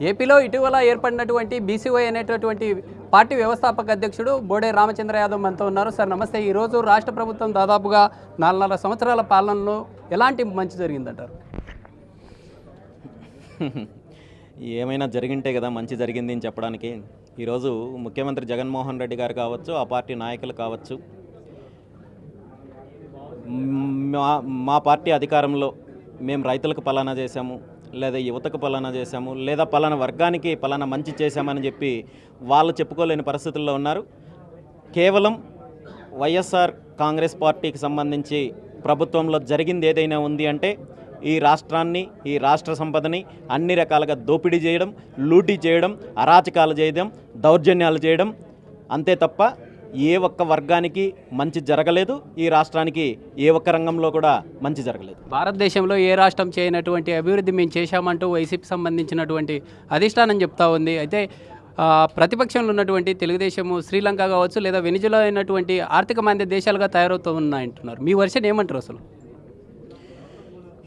ఏపీలో ఇటీవల ఏర్పడినటువంటి బీసీవై అనేటటువంటి పార్టీ వ్యవస్థాపక అధ్యక్షుడు బోడే రామచంద్ర యాదవ్ మనతో ఉన్నారు. సార్ నమస్తే. ఈరోజు రాష్ట్ర ప్రభుత్వం దాదాపుగా 4.5 సంవత్సరాల పాలనలో ఎలాంటి మంచి జరిగిందంటారు? ఏమైనా జరిగింటే కదా మంచి జరిగింది అని చెప్పడానికి. ఈరోజు ముఖ్యమంత్రి జగన్మోహన్ రెడ్డి గారు కావచ్చు, ఆ పార్టీ నాయకులు కావచ్చు, మా పార్టీ అధికారంలో మేము రైతులకు పలానా చేశాము, లేదా యువతకు పలానా చేశాము, లేదా పలానా వర్గానికి పలానా మంచి చేశామని చెప్పి వాళ్ళు చెప్పుకోలేని పరిస్థితుల్లో ఉన్నారు. కేవలం వైఎస్ఆర్ కాంగ్రెస్ పార్టీకి సంబంధించి ప్రభుత్వంలో జరిగింది ఏదైనా ఉంది అంటే ఈ రాష్ట్రాన్ని, ఈ రాష్ట్ర సంపదని అన్ని రకాలుగా దోపిడీ చేయడం, లూటీ చేయడం, అరాచకాలు చేయడం, దౌర్జన్యాలు చేయడం, అంతే తప్ప ఏ ఒక్క వర్గానికి మంచి జరగలేదు. ఈ రాష్ట్రానికి ఏ ఒక్క రంగంలో కూడా మంచి జరగలేదు. భారతదేశంలో ఏ రాష్ట్రం చేయనటువంటి అభివృద్ధి మేము చేశామంటూ వైసీపీ సంబంధించినటువంటి అధిష్టానం చెప్తా ఉంది. అయితే ప్రతిపక్షంలో ఉన్నటువంటి తెలుగుదేశము శ్రీలంక కావచ్చు, లేదా వెనిజులా అయినటువంటి ఆర్థిక మాంద్య దేశాలుగా తయారవుతూ ఉన్నాయంటున్నారు. మీ వర్షన్ ఏమంటారు అసలు?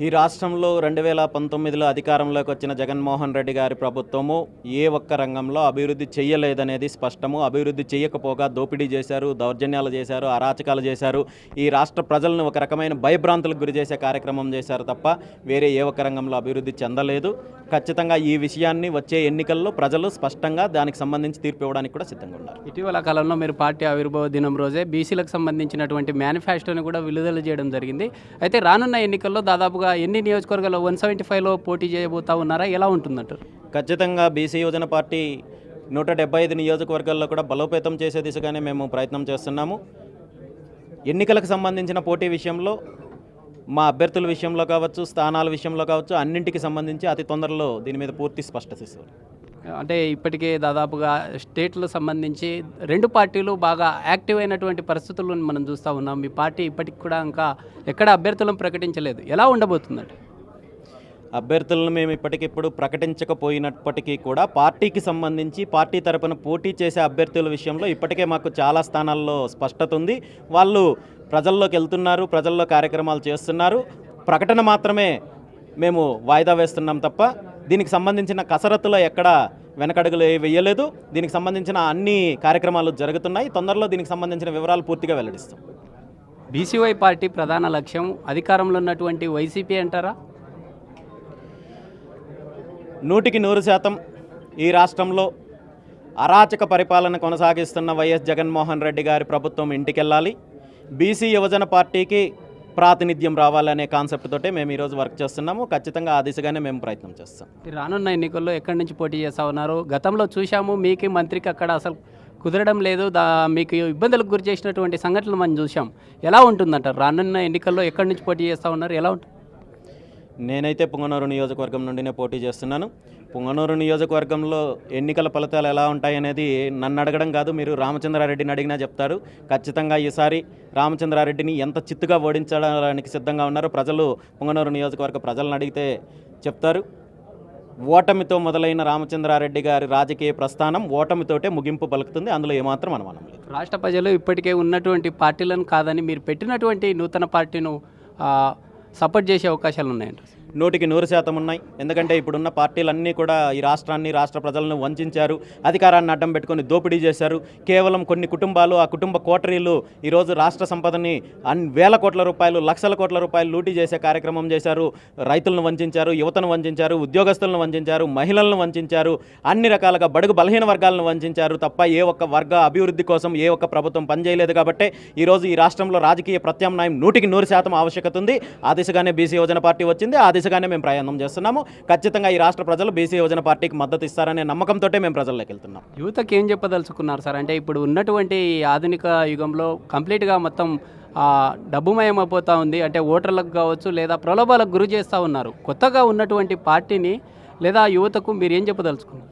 ఈ రాష్ట్రంలో 2019లో అధికారంలోకి వచ్చిన జగన్మోహన్ రెడ్డి గారి ప్రభుత్వము ఏ ఒక్క రంగంలో అభివృద్ధి చేయలేదనేది స్పష్టము. అభివృద్ధి చేయకపోగా దోపిడీ చేశారు, దౌర్జన్యాలు చేశారు, అరాచకాలు చేశారు. ఈ రాష్ట్ర ప్రజలను ఒక రకమైన భయభ్రాంతులకు గురి చేసే కార్యక్రమం చేశారు తప్ప వేరే ఏ ఒక్క రంగంలో అభివృద్ధి చెందలేదు. ఖచ్చితంగా ఈ విషయాన్ని వచ్చే ఎన్నికల్లో ప్రజలు స్పష్టంగా దానికి సంబంధించి తీర్పు ఇవ్వడానికి కూడా సిద్ధంగా ఉన్నారు. ఇటీవల కాలంలో మీరు పార్టీ ఆవిర్భావ దినం రోజే బీసీలకు సంబంధించినటువంటి మేనిఫెస్టోని కూడా విడుదల చేయడం జరిగింది. అయితే రానున్న ఎన్నికల్లో దాదాపుగా ఎన్ని నియోజకవర్గాల్లో 175లో పోటీ చేయబోతా ఉన్నారా? ఎలా ఉంటుందంటారు? ఖచ్చితంగా బీసీ యువజన పార్టీ 175 నియోజకవర్గాల్లో కూడా బలోపేతం చేసే దిశగానే మేము ప్రయత్నం చేస్తున్నాము. ఎన్నికలకు సంబంధించిన పోటీ విషయంలో, మా అభ్యర్థుల విషయంలో కావచ్చు, స్థానాల విషయంలో కావచ్చు, అన్నింటికి సంబంధించి అతి తొందరలో దీని మీద పూర్తి స్పష్టత ఇస్తారు. అంటే ఇప్పటికే దాదాపుగా స్టేట్లకు సంబంధించి 2 పార్టీలు బాగా యాక్టివ్ అయినటువంటి పరిస్థితులను మనం చూస్తూ ఉన్నాం. మీ పార్టీ ఇప్పటికి కూడా ఇంకా ఎక్కడ అభ్యర్థులను ప్రకటించలేదు. ఎలా ఉండబోతుందంటే? అభ్యర్థులను మేము ఇప్పటికిప్పుడు ప్రకటించకపోయినప్పటికీ కూడా పార్టీకి సంబంధించి పార్టీ తరపున పోటీ చేసే అభ్యర్థుల విషయంలో ఇప్పటికే మాకు చాలా స్థానాల్లో స్పష్టత ఉంది. వాళ్ళు ప్రజల్లోకి వెళ్తున్నారు, ప్రజల్లో కార్యక్రమాలు చేస్తున్నారు. ప్రకటన మాత్రమే మేము వాయిదా వేస్తున్నాం తప్ప దీనికి సంబంధించిన కసరత్తులో ఎక్కడ వెనకడుగులు వేయలేదు. దీనికి సంబంధించిన అన్ని కార్యక్రమాలు జరుగుతున్నాయి. తొందరలో దీనికి సంబంధించిన వివరాలు పూర్తిగా వెల్లడిస్తాం. బీసీవై పార్టీ ప్రధాన లక్ష్యం అధికారంలో ఉన్నటువంటి వైసీపీ అంటారా? 100% ఈ రాష్ట్రంలో అరాచక పరిపాలన కొనసాగిస్తున్న వైఎస్ జగన్మోహన్ రెడ్డి గారి ప్రభుత్వం ఇంటికెళ్ళాలి. బీసీ యువజన పార్టీకి ప్రాతినిధ్యం రావాలనే కాన్సెప్ట్ తోటే మేము ఈరోజు వర్క్ చేస్తున్నాము. ఖచ్చితంగా ఆ దిశగానే మేము ప్రయత్నం చేస్తాం. రానున్న ఎన్నికల్లో ఎక్కడి నుంచి పోటీ చేస్తూ ఉన్నారు? గతంలో చూశాము, మీకు మంత్రికి అక్కడ అసలు కుదరడం లేదు, మీకు ఇబ్బందులకు గురి చేసినటువంటి సంఘటనలు మనం చూసాం. ఎలా ఉంటుందంటారు? రానున్న ఎన్నికల్లో ఎక్కడి నుంచి పోటీ చేస్తూ ఉన్నారు? ఎలా ఉంటుంది? నేనైతే పుంగనూరు నియోజకవర్గం నుండినే పోటీ చేస్తున్నాను. పుంగనూరు నియోజకవర్గంలో ఎన్నికల ఫలితాలు ఎలా ఉంటాయనేది నన్ను అడగడం కాదు, మీరు రామచంద్రారెడ్డిని అడిగినా చెప్తారు. ఖచ్చితంగా ఈసారి రామచంద్రారెడ్డిని ఎంత చిత్తుగా ఓడించడానికి సిద్ధంగా ఉన్నారో ప్రజలు, పుంగనూరు నియోజకవర్గ ప్రజలను అడిగితే చెప్తారు. ఓటమితో మొదలైన రామచంద్రారెడ్డి గారి రాజకీయ ప్రస్థానం ఓటమితోటే ముగింపు పలుకుతుంది. అందులో ఏమాత్రం అనుమానం లేదు. రాష్ట్ర ప్రజలు ఇప్పటికే ఉన్నటువంటి పార్టీలను కాదని మీరు పెట్టినటువంటి నూతన పార్టీను సపోర్ట్ చేసే అవకాశాలు ఉన్నాయంట? 100% ఉన్నాయి. ఎందుకంటే ఇప్పుడున్న పార్టీలన్నీ కూడా ఈ రాష్ట్రాన్ని, రాష్ట్ర ప్రజలను వంచారు, అధికారాన్ని అడ్డం పెట్టుకొని దోపిడీ చేశారు. కేవలం కొన్ని కుటుంబాలు, ఆ కుటుంబ కోటరీలు ఈరోజు రాష్ట్ర సంపదని వేల కోట్ల రూపాయలు, లక్షల కోట్ల రూపాయలు లూటీ చేసే కార్యక్రమం చేశారు. రైతులను వంచారు, యువతను వంచారు, ఉద్యోగస్తులను వంచారు, మహిళలను వంచారు, అన్ని రకాలుగా బడుగు బలహీన వర్గాలను వంచారు తప్ప ఏ ఒక్క వర్గ అభివృద్ధి కోసం ఏ ఒక్క ప్రభుత్వం పనిచేయలేదు. కాబట్టి ఈరోజు ఈ రాష్ట్రంలో రాజకీయ ప్రత్యామ్నాయం 100% ఆవశ్యకత ఉంది. ఆ దిశగానే బీసీ యువజన పార్టీ వచ్చింది. ఆ దిశగానే మేము ప్రయాణం చేస్తున్నాము. ఖచ్చితంగా ఈ రాష్ట్ర ప్రజలు బీసీ యువజన పార్టీకి మద్దతు ఇస్తారనే నమ్మకంతో మేము ప్రజల్లోకి వెళ్తున్నాం. యువతకి ఏం చెప్పదలుచుకున్నారు సార్? అంటే ఇప్పుడు ఉన్నటువంటి ఆధునిక యుగంలో కంప్లీట్గా మొత్తం డబ్బుమయం అయిపోతూ ఉంది. అంటే ఓటర్లకు కావచ్చు, లేదా ప్రలోభాలకు గురి చేస్తూ ఉన్నారు. కొత్తగా ఉన్నటువంటి పార్టీని లేదా యువతకు మీరు ఏం చెప్పదలుచుకున్నారు?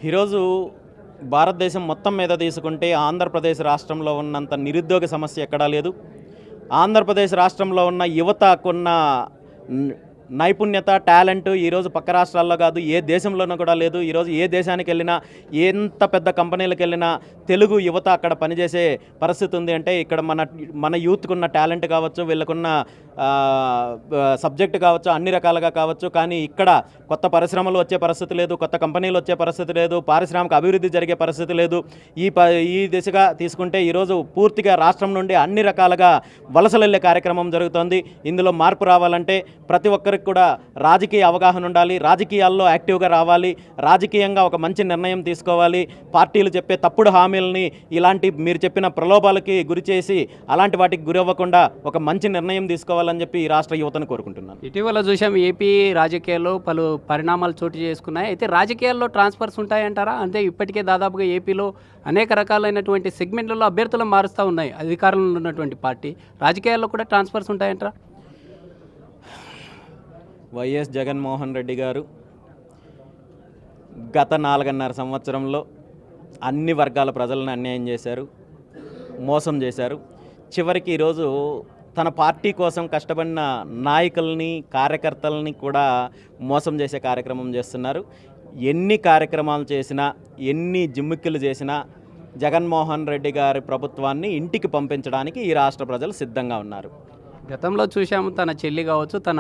ఈరోజు భారతదేశం మొత్తం మీద తీసుకుంటే ఆంధ్రప్రదేశ్ రాష్ట్రంలో ఉన్నంత నిరుద్యోగ సమస్య ఎక్కడా లేదు. ఆంధ్రప్రదేశ్ రాష్ట్రంలో ఉన్న యువతకున్న నైపుణ్యత, టాలెంట్ ఈరోజు పక్క రాష్ట్రాల్లో కాదు, ఏ దేశంలోనూ కూడా లేదు. ఈరోజు ఏ దేశానికి వెళ్ళినా, ఎంత పెద్ద కంపెనీలకు వెళ్ళినా తెలుగు యువత అక్కడ పనిచేసే పరిస్థితి ఉంది. అంటే ఇక్కడ మన యూత్కున్న టాలెంట్ కావచ్చు, వీళ్ళకున్న సబ్జెక్ట్ కావచ్చు, అన్ని రకాలుగా కావచ్చు. కానీ ఇక్కడ కొత్త పరిశ్రమలు వచ్చే పరిస్థితి లేదు, కొత్త కంపెనీలు వచ్చే పరిస్థితి లేదు, పారిశ్రామిక అభివృద్ధి జరిగే పరిస్థితి లేదు. ఈ దిశగా తీసుకుంటే ఈరోజు పూర్తిగా రాష్ట్రం నుండి అన్ని రకాలుగా వలసలు వెళ్ళే కార్యక్రమం జరుగుతోంది. ఇందులో మార్పు రావాలంటే ప్రతి ఒక్కరికి కూడా రాజకీయ అవగాహన ఉండాలి, రాజకీయాల్లో యాక్టివ్గా రావాలి, రాజకీయంగా ఒక మంచి నిర్ణయం తీసుకోవాలి. పార్టీలు చెప్పే తప్పుడు హామీలని, ఇలాంటి మీరు చెప్పిన ప్రలోభాలకి గురి చేసి అలాంటి వాటికి గురి అవ్వకుండా ఒక మంచి నిర్ణయం తీసుకోవాలని చెప్పి ఈ రాష్ట్ర యువతను కోరుకుంటున్నాను. ఇటీవల చూసాం ఏపీ రాజకీయాల్లో పలు పరిణామాలు చోటు చేసుకున్నాయి. అయితే రాజకీయాల్లో ట్రాన్స్ఫర్స్ ఉంటాయంటారా? అంటే ఇప్పటికే దాదాపుగా ఏపీలో అనేక రకాలైనటువంటి సెగ్మెంట్లలో అభ్యర్థులను మారుస్తూ ఉన్నాయి అధికారంలో ఉన్నటువంటి పార్టీ. రాజకీయాల్లో కూడా ట్రాన్స్ఫర్స్ ఉంటాయంటారా? వైఎస్ జగన్మోహన్ రెడ్డి గారు గత 4.5 సంవత్సరంలో అన్ని వర్గాల ప్రజలను అన్యాయం చేశారు, మోసం చేశారు. చివరికి ఈరోజు తన పార్టీ కోసం కష్టపడిన నాయకుల్ని, కార్యకర్తలని కూడా మోసం చేసే కార్యక్రమం చేస్తున్నారు. ఎన్ని కార్యక్రమాలు చేసినా, ఎన్ని జిమ్మిక్కులు చేసినా జగన్మోహన్ రెడ్డి గారి ప్రభుత్వాన్ని ఇంటికి పంపించడానికి ఈ రాష్ట్ర ప్రజలు సిద్ధంగా ఉన్నారు. గతంలో చూసాము, తన చెల్లి కావచ్చు, తన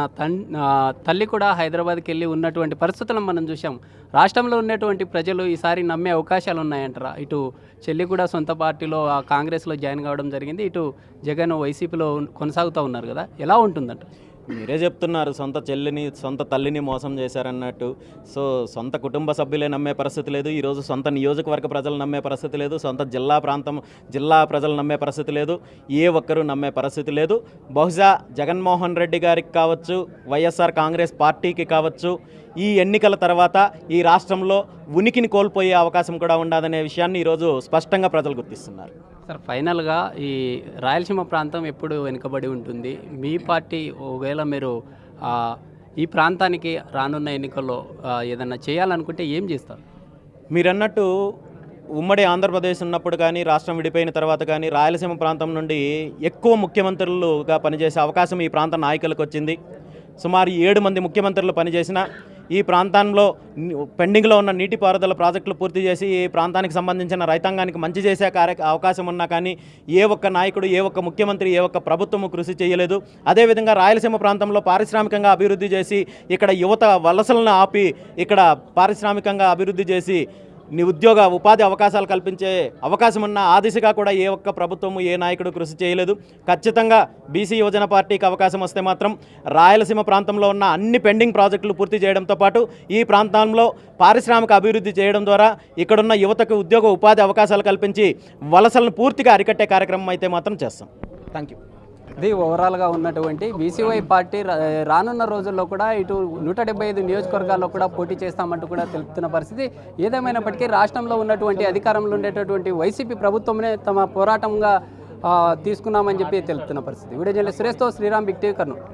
తల్లి కూడా హైదరాబాద్కి వెళ్ళి ఉన్నటువంటి పరిస్థితులను మనం చూసాం. రాష్ట్రంలో ఉన్నటువంటి ప్రజలు ఈసారి నమ్మే అవకాశాలు ఉన్నాయంటారా? ఇటు చెల్లి కూడా సొంత పార్టీలో కాంగ్రెస్లో జాయిన్ కావడం జరిగింది, ఇటు జగన్ వైసీపీలో కొనసాగుతూ ఉన్నారు కదా, ఎలా ఉంటుందంట? మీరే చెప్తున్నారు, సొంత చెల్లిని, సొంత తల్లిని మోసం చేశారన్నట్టు. సో సొంత కుటుంబ సభ్యులే నమ్మే పరిస్థితి లేదు, ఈరోజు సొంత నియోజకవర్గ ప్రజలు నమ్మే పరిస్థితి లేదు, సొంత జిల్లా ప్రజలు నమ్మే పరిస్థితి లేదు, ఏ ఒక్కరూ నమ్మే పరిస్థితి లేదు. బహుశా జగన్మోహన్ రెడ్డి గారికి కావచ్చు, వైఎస్ఆర్ కాంగ్రెస్ పార్టీకి కావచ్చు, ఈ ఎన్నికల తర్వాత ఈ రాష్ట్రంలో ఉనికిని కోల్పోయే అవకాశం కూడా ఉండదనే విషయాన్ని ఈరోజు స్పష్టంగా ప్రజలు గుర్తిస్తున్నారు. సార్, ఫైనల్గా ఈ రాయలసీమ ప్రాంతం ఎప్పుడు వెనుకబడి ఉంటుంది? మీ పార్టీ ఒకవేళ మీరు ఈ ప్రాంతానికి రానున్న ఎన్నికల్లో ఏదన్నా చేయాలనుకుంటే ఏం చేస్తారు? మీరన్నట్టు ఉమ్మడి ఆంధ్రప్రదేశ్ ఉన్నప్పుడు కానీ, రాష్ట్రం విడిపోయిన తర్వాత కానీ రాయలసీమ ప్రాంతం నుండి ఎక్కువ ముఖ్యమంత్రులుగా పనిచేసే అవకాశం ఈ ప్రాంత నాయకులకు వచ్చింది. సుమారు 7 మంది ముఖ్యమంత్రులు పనిచేసిన ఈ ప్రాంతంలో పెండింగ్లో ఉన్న నీటిపారుదల ప్రాజెక్టులు పూర్తి చేసి ఈ ప్రాంతానికి సంబంధించిన రైతాంగానికి మంచి చేసే అవకాశం ఉన్నా కానీ ఏ ఒక్క నాయకుడు, ఏ ఒక్క ముఖ్యమంత్రి, ఏ ఒక్క ప్రభుత్వము కృషి చేయలేదు. అదేవిధంగా రాయలసీమ ప్రాంతంలో పారిశ్రామికంగా అభివృద్ధి చేసి, ఇక్కడ యువత వలసలను ఆపి ఇక్కడ పారిశ్రామికంగా అభివృద్ధి చేసి ఉపాధి అవకాశాలు కల్పించే అవకాశం ఉన్న ఆ దిశగా కూడా ఏ ఒక్క ప్రభుత్వము, ఏ నాయకుడు కృషి చేయలేదు. ఖచ్చితంగా బీసీ యువజన పార్టీకి అవకాశం వస్తే మాత్రం రాయలసీమ ప్రాంతంలో ఉన్న అన్ని పెండింగ్ ప్రాజెక్టులు పూర్తి చేయడంతో పాటు ఈ ప్రాంతంలో పారిశ్రామిక అభివృద్ధి చేయడం ద్వారా ఇక్కడున్న యువతకు ఉపాధి అవకాశాలు కల్పించి వలసలను పూర్తిగా అరికట్టే కార్యక్రమం అయితే మాత్రం చేస్తాం. Thank you. ఇది ఓవరాల్గా ఉన్నటువంటి బీసీవై పార్టీ రానున్న రోజుల్లో కూడా ఇటు 175 నియోజకవర్గాల్లో కూడా పోటీ చేస్తామంటూ కూడా తెలుపుతున్న పరిస్థితి. ఏదేమైనప్పటికీ రాష్ట్రంలో ఉన్నటువంటి అధికారంలో ఉండేటటువంటి వైసీపీ ప్రభుత్వమే తమ పోరాటంగా తీసుకున్నామని చెప్పి తెలుపుతున్న పరిస్థితి. వీడియో జర్నలిస్ట్ సురేష్తో శ్రీరామ్, బిగ్ టీవీ, కర్నూలు.